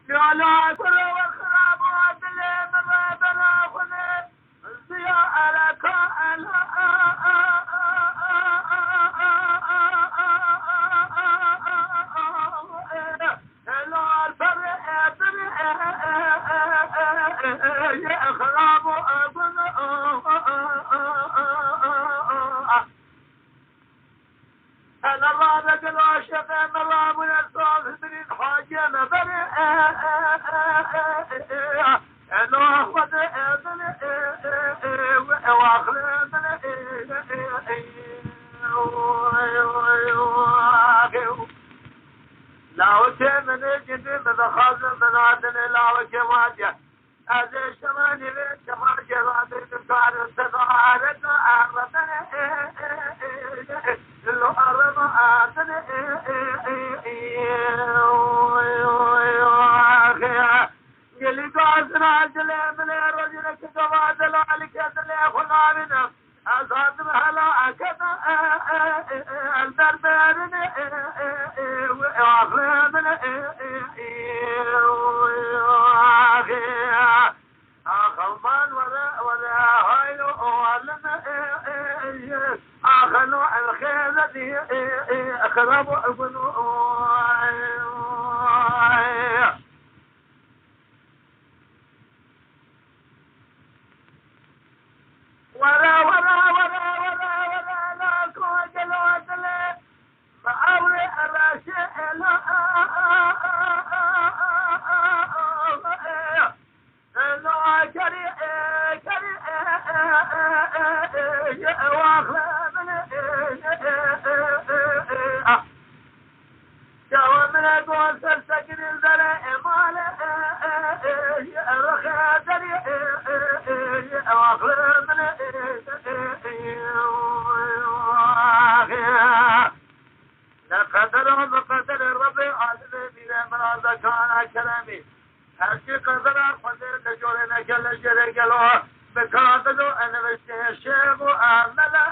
يا لا كل والخراب وعدل بنا خذ الضياء لك يا خراب أنا رابط العشق مرام الأسواق من الحاجة مبرئ أنا أخذ وأخلق لا وجه من الجد من خازن من عدن لا وجه واجه هذا الشمال كما جراد الكار استطاعت أعرضنا لو أرض أعرضنا يلي قاسنا جل من الرجل كتبا ذلك ذل خلابنا أصاب هلا كذا الدربان وأخلنا أخلمان ولا هاي وعلنا أخلوا الخير الذي أخربوا البنوء ولا لا كوجل وجل فأوري الرشيء لا كري جوا من أقول سلسكن الزرع ماله رخي دري واخلق من لقدر بقدر ربي عالمي بلا مراد كان كلامي هرشي قدر قدر تجولنا كل جري قالوا بكاتلو أنا بشي الشيخ وأملا